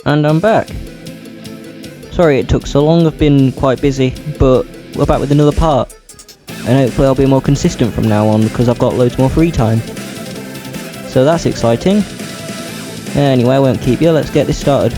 And I'm back. Sorry it took so long, I've been quite busy, but we're back with another part. And hopefully I'll be more consistent from now on because I've got loads more free time. So that's exciting. Anyway, I won't keep you, let's get this started.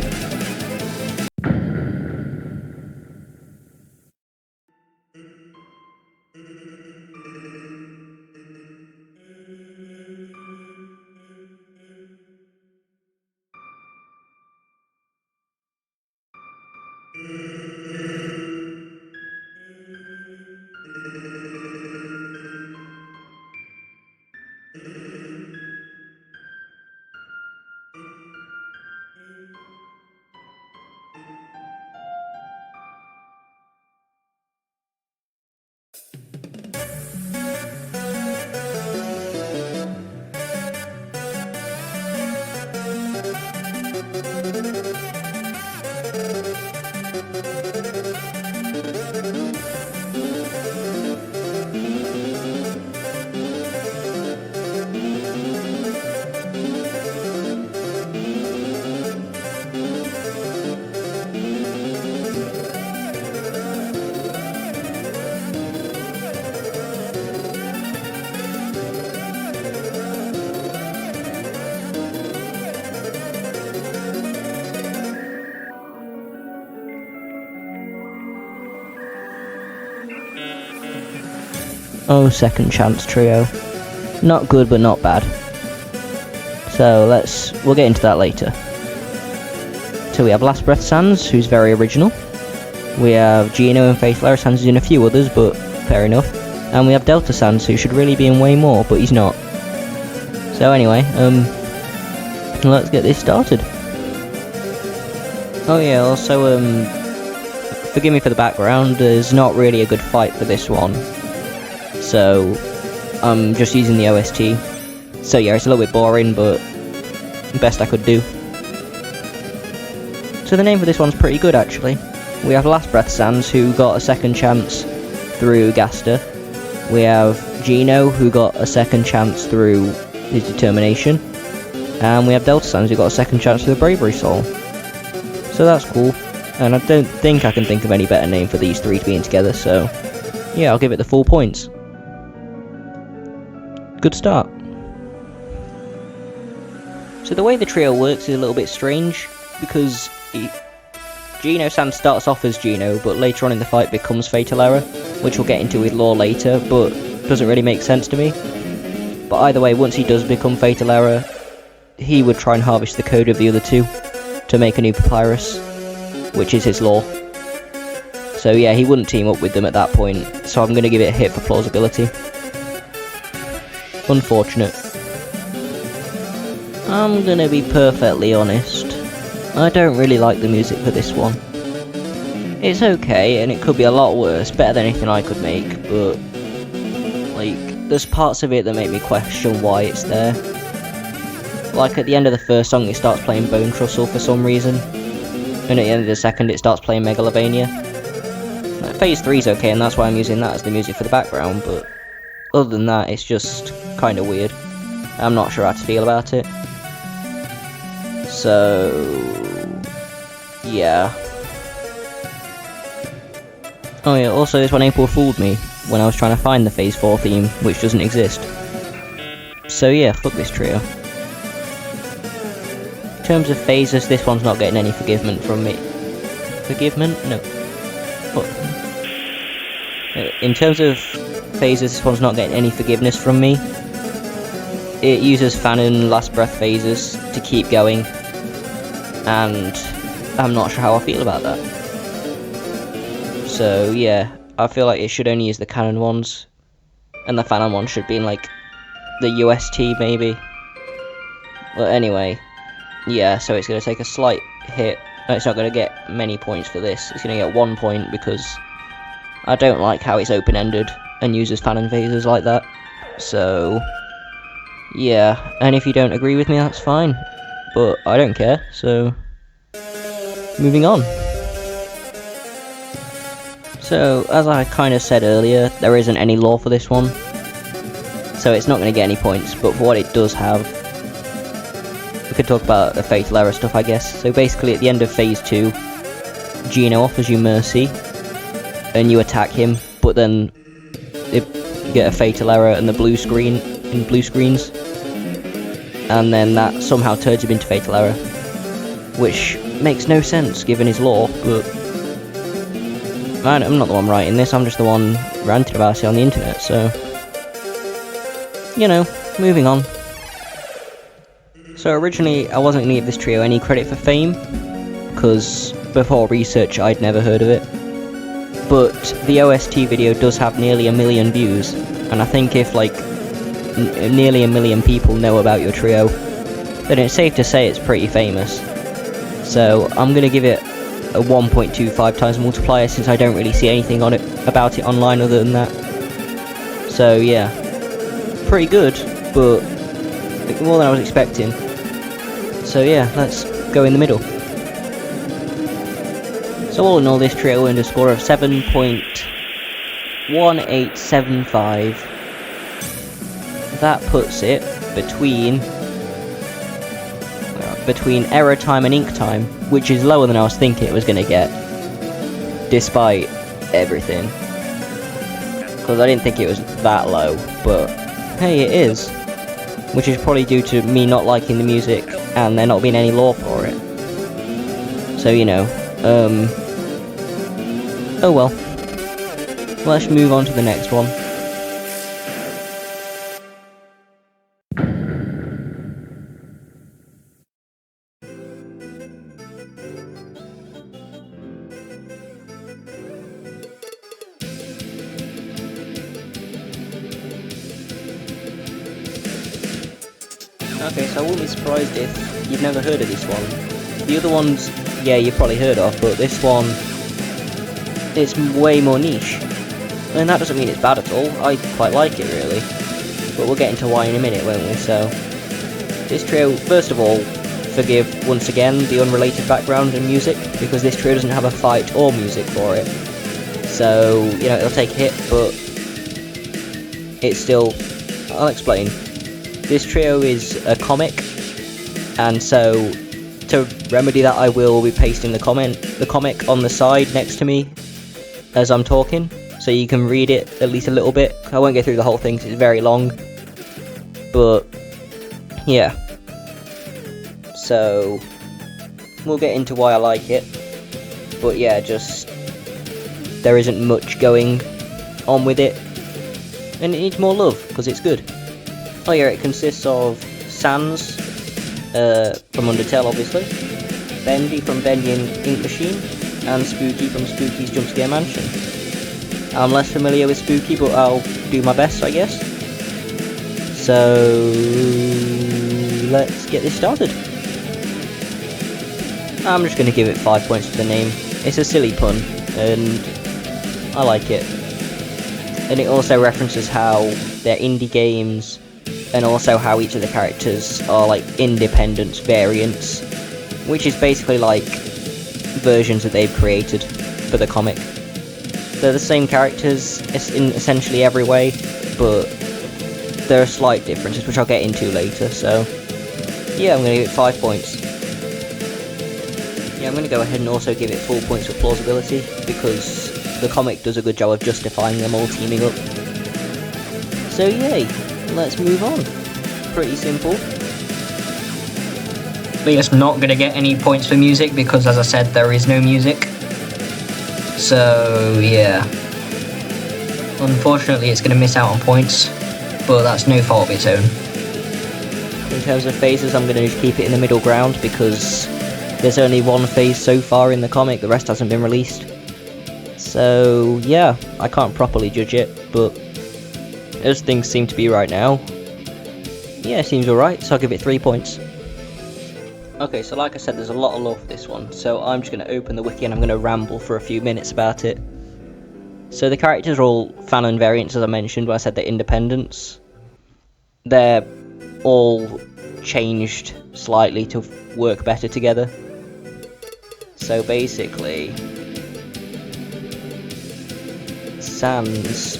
Oh, Second Chance Trio. Not good, but not bad. So we'll get into that later. So we have Last Breath Sans, who's very original. We have Gino and Faith Lara Sans, who's in a few others, but fair enough. And we have Delta Sans, who should really be in way more, but he's not. So anyway, let's get this started. Oh yeah, also, forgive me for the background, there's not really a good fight for this one. So, I'm just using the OST. So yeah, it's a little bit boring, but best I could do. So the name for this one's pretty good, actually. We have Last Breath Sans, who got a second chance through Gaster. We have Gino, who got a second chance through his determination. And we have Delta Sans, who got a second chance through the Bravery Soul. So that's cool. And I don't think I can think of any better name for these three being together, so yeah, I'll give it the full points. Good start. So the way the trio works is a little bit strange, because Gino Sans starts off as Gino, but later on in the fight becomes Fatal Error, which we'll get into with lore later, but doesn't really make sense to me. But either way, once he does become Fatal Error, he would try and harvest the code of the other two to make a new Papyrus, which is his lore. So yeah, he wouldn't team up with them at that point, so I'm going to give it a hit for plausibility. Unfortunate. I'm gonna be perfectly honest. I don't really like the music for this one. It's okay, and it could be a lot worse, better than anything I could make, but like, there's parts of it that make me question why it's there. Like at the end of the first song it starts playing Bone Trussle for some reason, and at the end of the second it starts playing Megalovania. Like, Phase 3's okay, and that's why I'm using that as the music for the background, but other than that, it's just kind of weird. I'm not sure how to feel about it. So, yeah. Oh yeah, also this one April fooled me when I was trying to find the Phase 4 theme, which doesn't exist. So yeah, fuck this trio. In terms of phases, this one's not getting any forgivement from me. Forgivement? No. What? In terms of phases, this one's not getting any forgiveness from me. It uses Fanon Last Breath phases to keep going, and I'm not sure how I feel about that. So yeah, I feel like it should only use the canon ones, and the Fanon one should be in like the UST maybe. But anyway, yeah, so it's going to take a slight hit. No, it's not going to get many points for this. It's going to get 1 point because I don't like how it's open-ended and uses Fanon phases like that. So yeah, and if you don't agree with me, that's fine, but I don't care, so moving on. So, as I kind of said earlier, there isn't any lore for this one, so it's not going to get any points, but for what it does have, could talk about the Fatal Error stuff, I guess. So basically, at the end of Phase 2, Gino offers you mercy, and you attack him, but then you get a Fatal Error and the blue screens, and then that somehow turns him into Fatal Error, which makes no sense given his lore, but I'm not the one writing this, I'm just the one ranting about it on the internet, so, you know, moving on. So originally I wasn't going to give this trio any credit for fame, because before research I'd never heard of it, but the OST video does have nearly 1 million views, and I think if like nearly 1 million people know about your trio, then it's safe to say it's pretty famous. So I'm going to give it a 1.25 times multiplier, since I don't really see anything on it about it online other than that. So yeah, pretty good, but more than I was expecting. So yeah, let's go in the middle. So all in all, this trio earned a score of 7.1875. That puts it between error time and ink time, which is lower than I was thinking it was going to get, despite everything. Because I didn't think it was that low, but hey, it is. Which is probably due to me not liking the music, and there not being any lore for it. So, you know, oh well. Let's move on to the next one. Okay, so I wouldn't be surprised if you've never heard of this one. The other ones, yeah, you've probably heard of, but this one, it's way more niche. And that doesn't mean it's bad at all, I quite like it really. But we'll get into why in a minute, won't we? So, this trio, first of all, forgive once again the unrelated background and music, because this trio doesn't have a fight or music for it. So, you know, it'll take a hit, but it's still, I'll explain. This trio is a comic, and so to remedy that I will be pasting the comic on the side next to me as I'm talking, so you can read it at least a little bit. I won't go through the whole thing because it's very long, but yeah. So we'll get into why I like it, but yeah, just there isn't much going on with it, and it needs more love because it's good. Oh yeah, it consists of Sans from Undertale, obviously, Bendy from Bendy and Ink Machine, and Spooky from Spooky's Jumpscare Mansion. I'm less familiar with Spooky, but I'll do my best, I guess. So let's get this started. I'm just going to give it 5 points for the name. It's a silly pun, and I like it. And it also references how they're indie games, and also how each of the characters are like independence variants, which is basically like versions that they've created for the comic. They're the same characters in essentially every way, but there are slight differences which I'll get into later, so yeah, I'm going to give it 5 points. Yeah, I'm going to go ahead and also give it full points for plausibility, because the comic does a good job of justifying them all teaming up. So yay! Let's move on. Pretty simple. Leah's not going to get any points for music because, as I said, there is no music. So, yeah. Unfortunately, it's going to miss out on points, but that's no fault of its own. In terms of phases, I'm going to just keep it in the middle ground because there's only one phase so far in the comic, the rest hasn't been released. So, yeah, I can't properly judge it, but as things seem to be right now, yeah, it seems alright, so I'll give it 3 points. Okay, so like I said, there's a lot of love for this one, so I'm just going to open the wiki and I'm going to ramble for a few minutes about it. So the characters are all fanon variants, as I mentioned, when I said they're independents. They're all changed slightly to work better together. So basically, Sans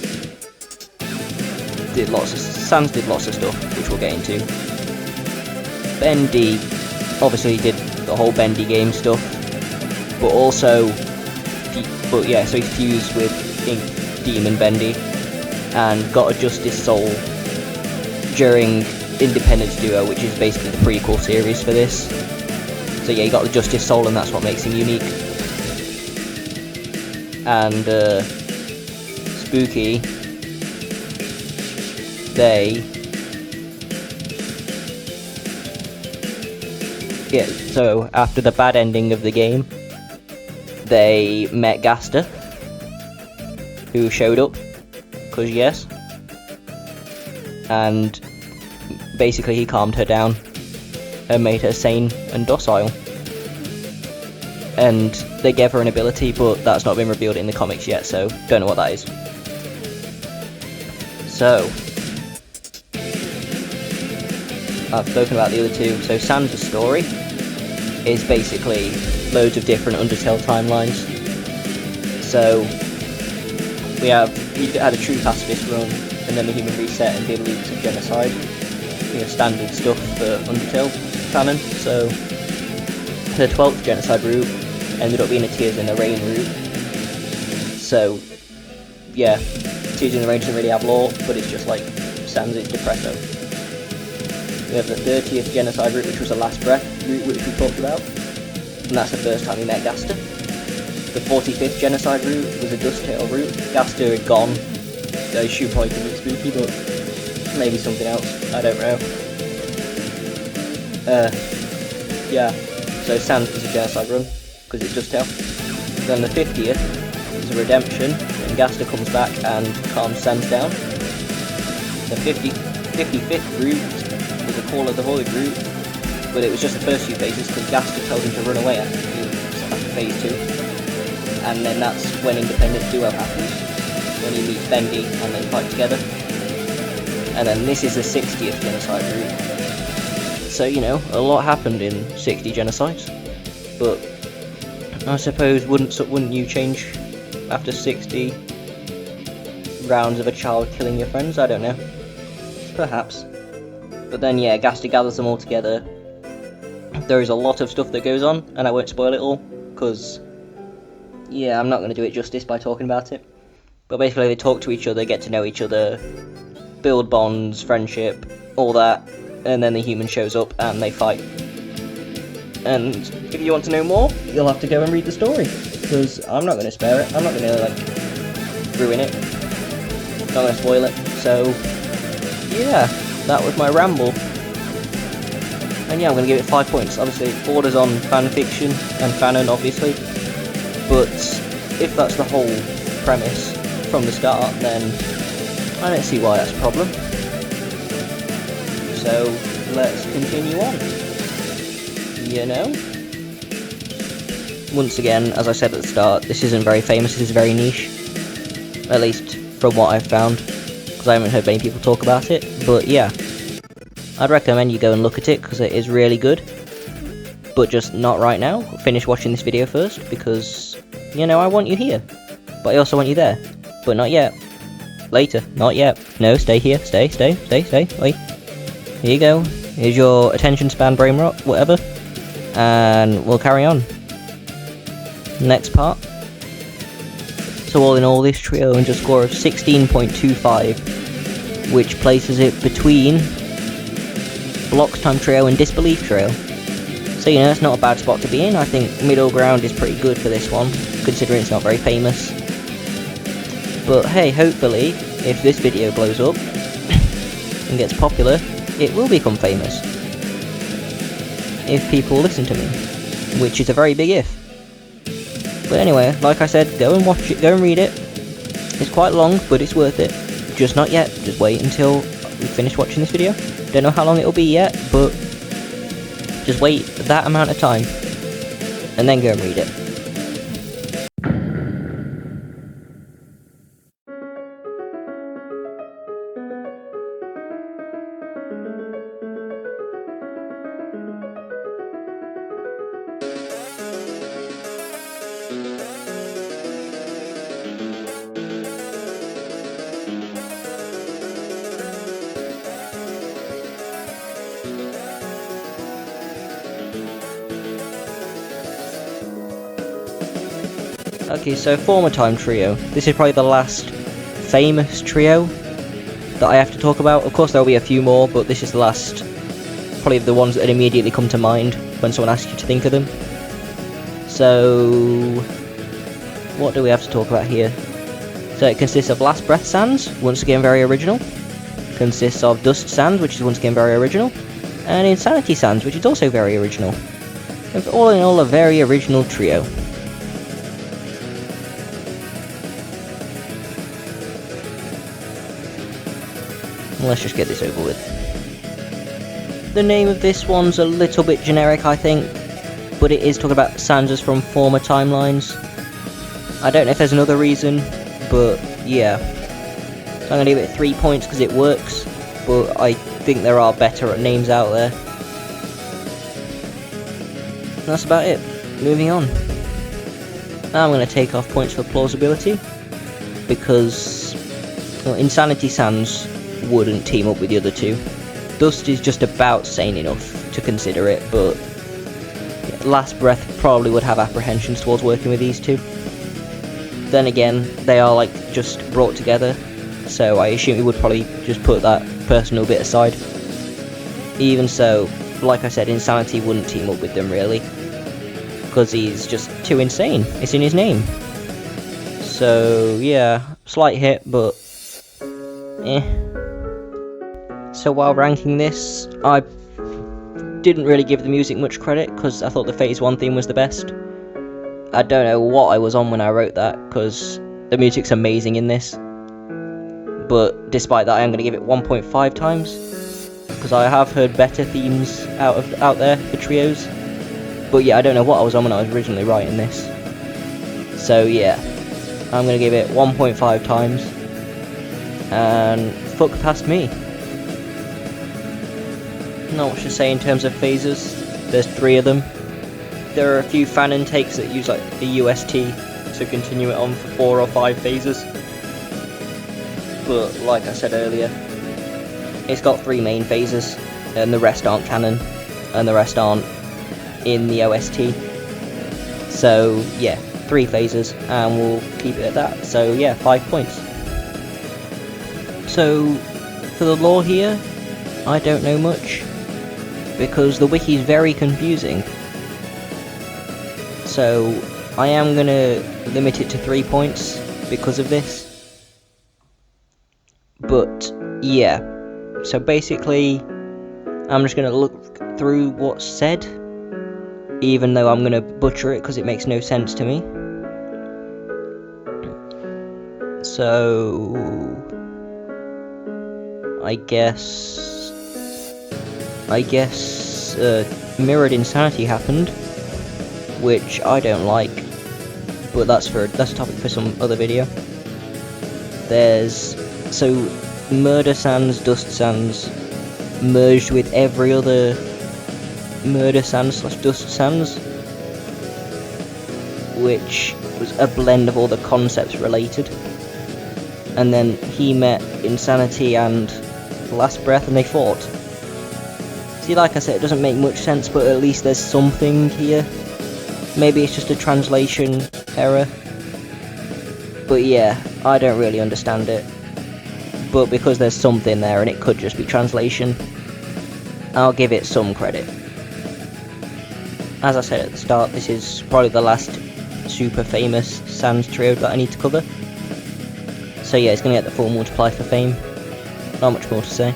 did lots of stuff, which we'll get into. Bendy obviously he did the whole Bendy game stuff, but also, so he fused with Demon Bendy and got a Justice Soul during Indie-Pendence Duo, which is basically the prequel series for this. So yeah, he got the Justice Soul, and that's what makes him unique. And Spooky, so after the bad ending of the game, they met Gaster, who showed up, cause yes, and basically he calmed her down and made her sane and docile. And they gave her an ability, but that's not been revealed in the comics yet, so don't know what that is. So, I've spoken about the other two. So Sans' story is basically loads of different Undertale timelines. So we had a true pacifist run, and then the human reset and did loops of genocide. Standard stuff for Undertale canon. So the 12th genocide route ended up being a Tears in the Rain route. So yeah, Tears in the Rain doesn't really have lore, but it's just like Sans' Depresso. We have the 30th genocide route, which was the Last Breath route, which we talked about, and that's the first time we met Gaster. The 45th genocide route was a Dusttail route. Gaster had gone. I should probably be spooky, but maybe something else. I don't know. Yeah. So Sans is a genocide run because it's Dusttail. Then the 50th is a redemption, and Gaster comes back and calms Sans down. The 55th route was a Call of the Void route, but it was just the first few phases because Gaster told him to run away after phase 2. And then that's when Indie-Pendence Duo happens, when he meets Bendy and they fight together. And then this is the 60th genocide route. So, a lot happened in 60 genocides. But I suppose wouldn't you change after 60 rounds of a child killing your friends? I don't know. Perhaps. But then yeah, Gaster gathers them all together. There is a lot of stuff that goes on, and I won't spoil it all, because yeah, I'm not going to do it justice by talking about it. But basically they talk to each other, get to know each other, build bonds, friendship, all that, and then the human shows up and they fight. And if you want to know more, you'll have to go and read the story, because I'm not going to spare it. I'm not going to ruin it. Not going to spoil it. So yeah, that was my ramble. And yeah, I'm going to give it 5 points. Obviously it borders on fanfiction and fanon, obviously, but if that's the whole premise from the start, then I don't see why that's a problem. So let's continue on. Once again, as I said at the start, this isn't very famous, this is very niche, at least from what I've found, because I haven't heard many people talk about it. But yeah, I'd recommend you go and look at it, because it is really good, but just not right now. Finish watching this video first, because I want you here, but I also want you there, but not yet. Later, not yet. No, stay here, stay, wait. Here you go. Here's your attention span, brain rot, whatever. And we'll carry on. Next part. So all in all, this trio earns a score of 16.25, which places it between Block Time Trio and Disbelief Trio. So it's not a bad spot to be in. I think middle ground is pretty good for this one, considering it's not very famous. But hey, hopefully, if this video blows up and gets popular, it will become famous. If people listen to me, which is a very big if. But anyway, like I said, go and watch it, go and read it. It's quite long, but it's worth it. Just not yet, just wait until we finish watching this video. Don't know how long it'll be yet, but just wait that amount of time, and then go and read it. Okay, so Former Time Trio. This is probably the last famous trio that I have to talk about. Of course, there'll be a few more, but this is the last, probably the ones that immediately come to mind when someone asks you to think of them. So, what do we have to talk about here? So it consists of Last Breath Sands, once again very original. Consists of Dust Sands, which is once again very original. And Insanity Sands, which is also very original. And all in all, a very original trio. Let's just get this over with. The name of this one's a little bit generic, I think, but it is talking about Sands from former timelines. I don't know if there's another reason, but yeah. So I'm going to give it 3 points because it works, but I think there are better names out there. And that's about it. Moving on. Now I'm going to take off points for plausibility, because Insanity Sands wouldn't team up with the other two. Dust is just about sane enough to consider it, but Last Breath probably would have apprehensions towards working with these two. Then again, they are like just brought together, so I assume he would probably just put that personal bit aside. Even so, like I said, Insanity wouldn't team up with them really, because he's just too insane. It's in his name. So yeah, slight hit, but eh. So while ranking this, I didn't really give the music much credit, because I thought the Phase 1 theme was the best. I don't know what I was on when I wrote that, because the music's amazing in this. But despite that, I am going to give it 1.5 times, because I have heard better themes out there for trios. But yeah, I don't know what I was on when I was originally writing this. So yeah, I'm going to give it 1.5 times, and fuck past me. Not much to say in terms of phases. There's 3 of them. There are a few fan intakes that use like the UST to continue it on for 4 or 5 phases. But like I said earlier, it's got 3 main phases, and the rest aren't canon, and the rest aren't in the OST. So yeah, 3 phases, and we'll keep it at that. So yeah, 5 points. So for the lore here, I don't know much, because the wiki is very confusing. So I am going to limit it to 3 points because of this. But yeah, so basically I'm just going to look through what's said, even though I'm going to butcher it because it makes no sense to me. So I guess mirrored insanity happened, which I don't like, but that's a topic for some other video. So Murder Sands, Dust Sands merged with every other Murder Sands / Dust Sands, which was a blend of all the concepts related. And then he met Insanity and Last Breath and they fought. See, like I said, it doesn't make much sense, but at least there's something here. Maybe it's just a translation error. But yeah, I don't really understand it. But because there's something there and it could just be translation, I'll give it some credit. As I said at the start, this is probably the last super famous Sands trio that I need to cover. So yeah, it's going to get the full multiply for fame. Not much more to say.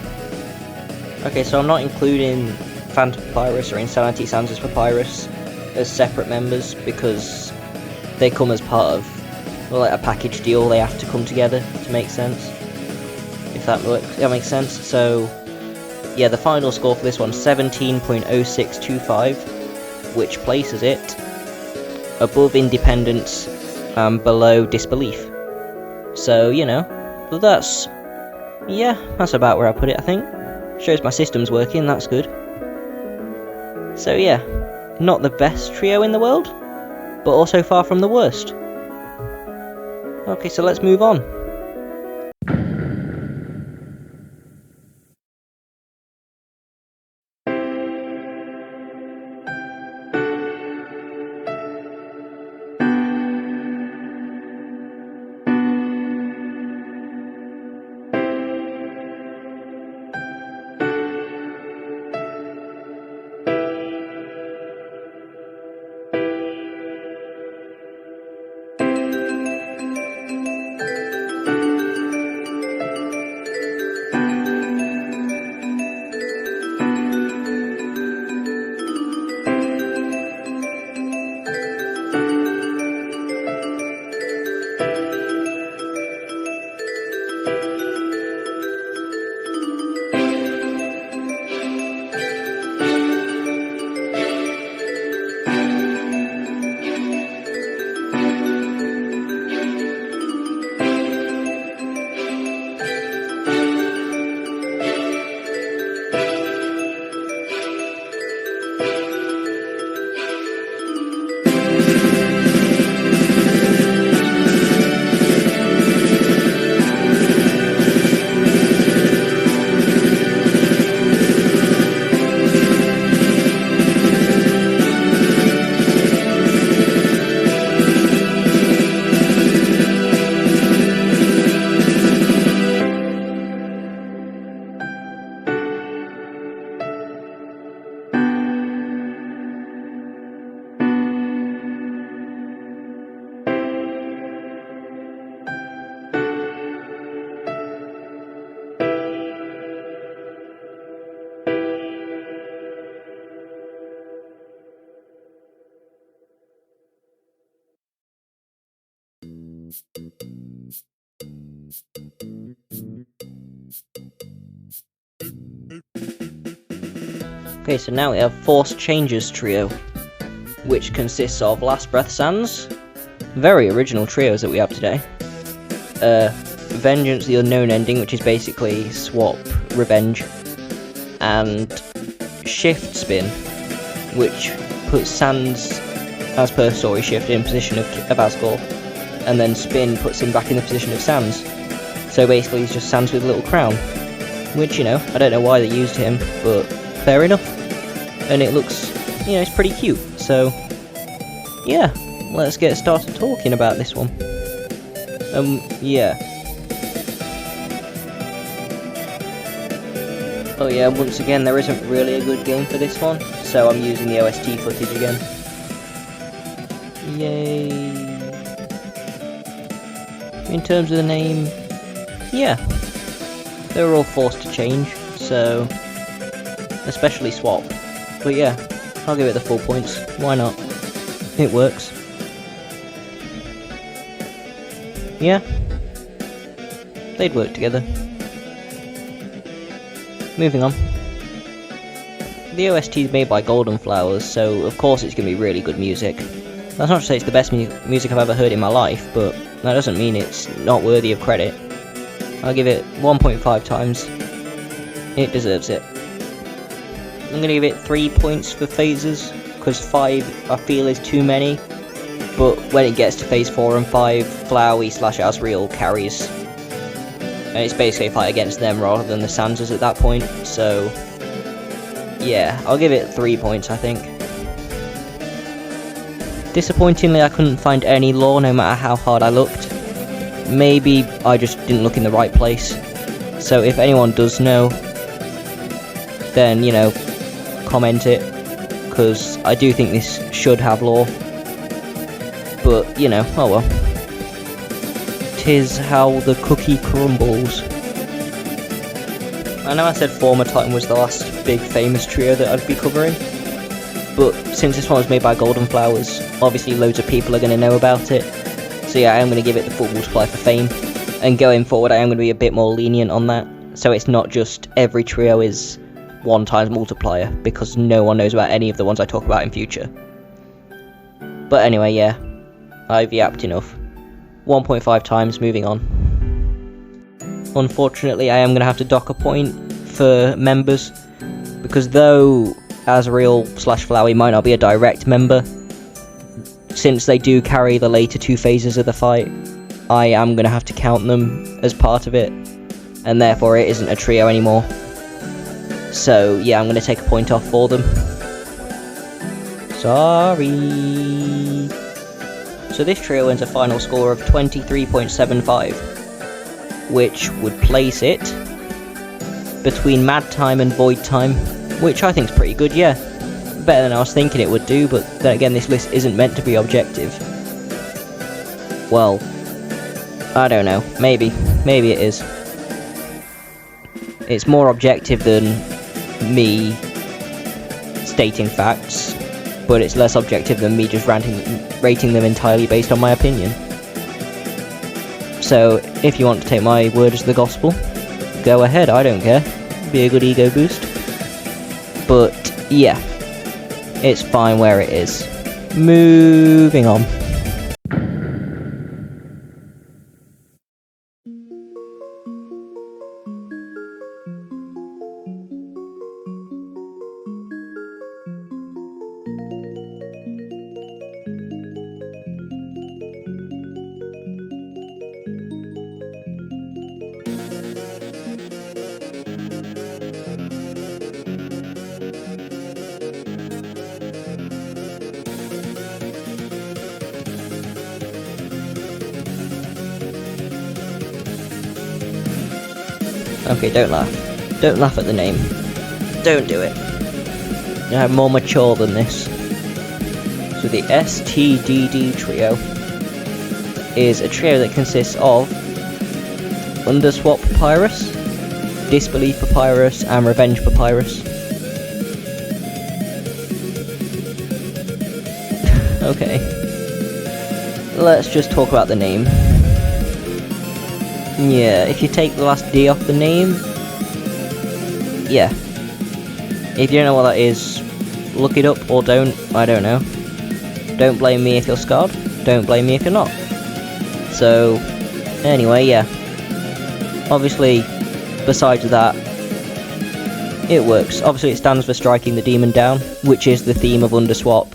Okay, so I'm not including Phantom Papyrus or Insanity Sands as Papyrus as separate members, because they come as part of, well, like a package deal. They have to come together to make sense, if that makes sense. So yeah, the final score for this one, 17.0625, which places it above Indie-Pendence and below Disbelief. So, you know, that's about where I put it, I think. Shows my system's working, that's good. So yeah, not the best trio in the world, but also far from the worst. Okay, so let's move on. Okay, so now we have Forced Changes Trio, which consists of Last Breath Sands, very original trios that we have today, Vengeance the Unknown Ending, which is basically swap Revenge, and Shift Spin, which puts Sands, as per story shift, in position of Asgore, and then Spin puts him back in the position of Sans. So basically he's just Sans with a little crown, which, you know, I don't know why they used him, but fair enough. And it looks, you know, it's pretty cute, so yeah, let's get started talking about this one. Yeah. Oh yeah, once again, there isn't really a good game for this one, so I'm using the OST footage again. Yay. In terms of the name, yeah, they were all forced to change, so, especially Swap. But yeah, I'll give it the full points, why not? It works. Yeah, they'd work together. Moving on. The OST is made by GoldenFlowers, so of course it's going to be really good music. That's not to say it's the best music I've ever heard in my life, but that doesn't mean it's not worthy of credit. I'll give it 1.5 times. It deserves it. I'm going to give it 3 points for phases, because 5 I feel is too many, but when it gets to phase 4 and 5, Flowey/Azuriel carries. And it's basically a fight against them rather than the Sansas at that point, so yeah, I'll give it 3 points, I think. Disappointingly, I couldn't find any lore no matter how hard I looked. Maybe I just didn't look in the right place. So if anyone does know, then, you know, comment it, because I do think this should have lore. But, you know, oh well. 'Tis how the cookie crumbles. I know I said Former Titan was the last big famous trio that I'd be covering, but since this one was made by GoldenFlowers, obviously loads of people are going to know about it. So yeah, I am going to give it the full multiplier for fame, and going forward I am going to be a bit more lenient on that, so it's not just every trio is 1 times multiplier, because no one knows about any of the ones I talk about in future. But anyway, yeah, I've yapped enough. 1.5 times, moving on. Unfortunately, I am going to have to dock a point for members, because though Azuriel/Flowey might not be a direct member, since they do carry the later 2 phases of the fight, I am going to have to count them as part of it, and therefore it isn't a trio anymore. So yeah, I'm going to take a point off for them. Sorry. So this trio wins a final score of 23.75, which would place it between Mad Time and Void Time, which I think is pretty good, yeah. Better than I was thinking it would do, but then again, this list isn't meant to be objective. Well, I don't know, maybe it is. It's more objective than me stating facts, but it's less objective than me just rating them entirely based on my opinion. So, if you want to take my word as the gospel, go ahead, I don't care. Be a good ego boost. But, yeah, it's fine where it is. Moving on. Okay, don't laugh. Don't laugh at the name. Don't do it. I'm more mature than this. So the S.T.D Trio is a trio that consists of Underswap Papyrus, Disbelief Papyrus, and Revenge Papyrus. Okay. Let's just talk about the name. Yeah, if you take the last D off the name, yeah. If you don't know what that is, look it up or don't, I don't know. Don't blame me if you're scarred, don't blame me if you're not. So, anyway, yeah. Obviously, besides that, it works. Obviously it stands for striking the demon down, which is the theme of Underswap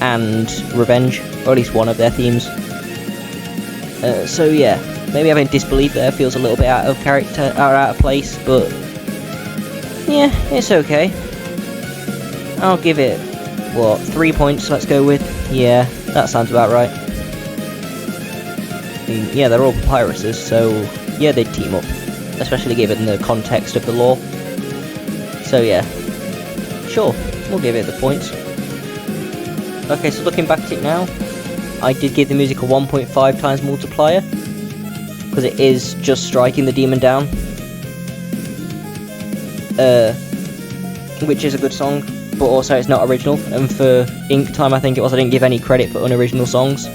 and Revenge, or at least one of their themes. So yeah, maybe having Disbelief there feels a little bit out of character, or out of place, but yeah, it's okay. I'll give it, what, 3 points, let's go with? Yeah, that sounds about right. I mean, yeah, they're all papiruses, so yeah, they'd team up, especially given the context of the lore. So yeah, sure, we'll give it the points. Okay, so looking back at it now, I did give the music a 1.5 times multiplier, because it is just striking the demon down. Which is a good song, but also it's not original, and for Ink Time I think it was, I didn't give any credit for unoriginal songs.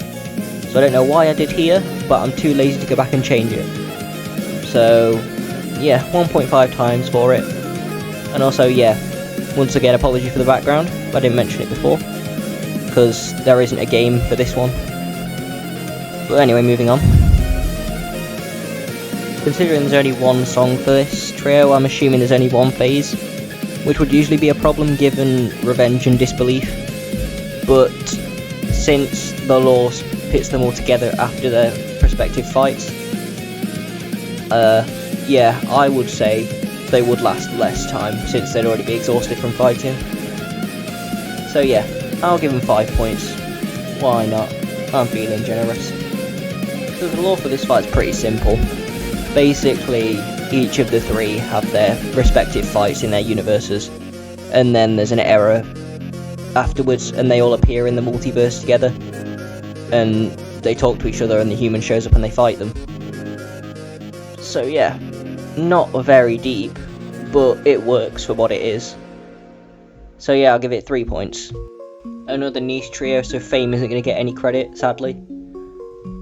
So I don't know why I did here, but I'm too lazy to go back and change it. So, yeah, 1.5 times for it. And also, yeah, once again, apology for the background, I didn't mention it before, because there isn't a game for this one. But anyway, moving on. Considering there's only one song for this trio, I'm assuming there's only one phase, which would usually be a problem given Revenge and Disbelief. But since the lore pits them all together after their respective fights, yeah, I would say they would last less time, since they'd already be exhausted from fighting. So yeah, I'll give them 5 points. Why not? I'm feeling generous. So the lore for this fight is pretty simple. Basically, each of the three have their respective fights in their universes, and then there's an error afterwards, and they all appear in the multiverse together, and they talk to each other, and the human shows up and they fight them. So yeah, not very deep, but it works for what it is. So yeah, I'll give it 3 points. Another niche trio, so Fame isn't going to get any credit, sadly.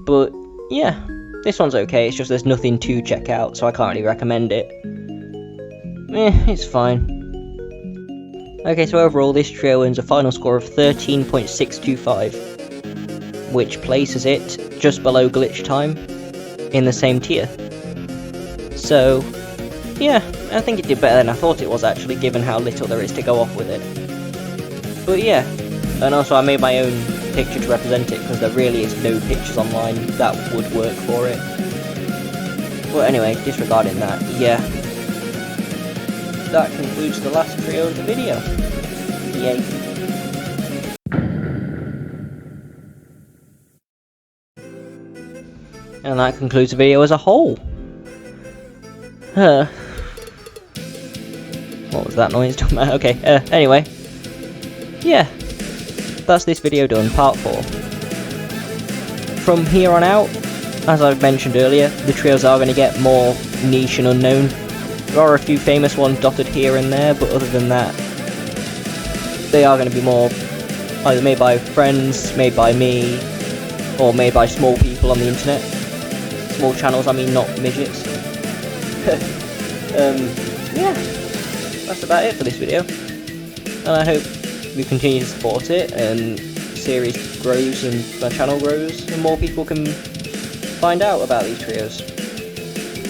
But yeah, this one's okay, it's just there's nothing to check out, so I can't really recommend it. It's fine. Okay, so overall this trio earns a final score of 13.625, which places it just below Glitch Time in the same tier. So, yeah, I think it did better than I thought it was actually, given how little there is to go off with it. But yeah, and also I made my own picture to represent it, because there really is no pictures online that would work for it. Well, anyway, disregarding that, yeah. That concludes the last trio of the video. Yay. And that concludes the video as a whole. What was that noise? Okay, anyway. Yeah. That's this video done, part 4. From here on out, as I've mentioned earlier, the trios are going to get more niche and unknown. There are a few famous ones dotted here and there, but other than that, they are going to be more either made by friends, made by me, or made by small people on the internet. Small channels, I mean, not midgets. Yeah, that's about it for this video. And I hope we continue to support it, and the series grows and my channel grows, and more people can find out about these trios.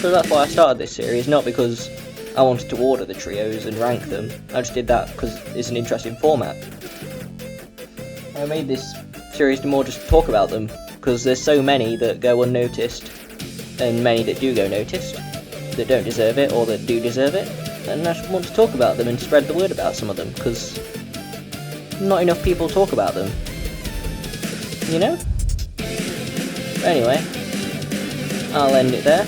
So that's why I started this series, not because I wanted to order the trios and rank them. I just did that because it's an interesting format. I made this series to more just talk about them, because there's so many that go unnoticed, and many that do go noticed, that don't deserve it, or that do deserve it, and I just want to talk about them and spread the word about some of them, because not enough people talk about them, you know? But anyway, I'll end it there,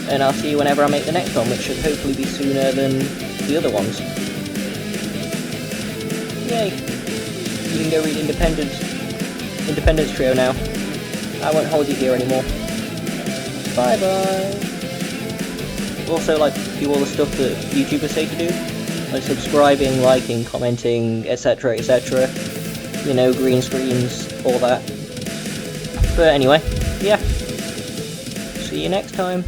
and I'll see you whenever I make the next one, which should hopefully be sooner than the other ones. Yay! You can go read Indie-Pendence Trio now. I won't hold you here anymore. Bye bye! Also, like, do all the stuff that YouTubers say to do, like subscribing, liking, commenting, etc, etc. You know, green screens, all that. But anyway, yeah. See you next time.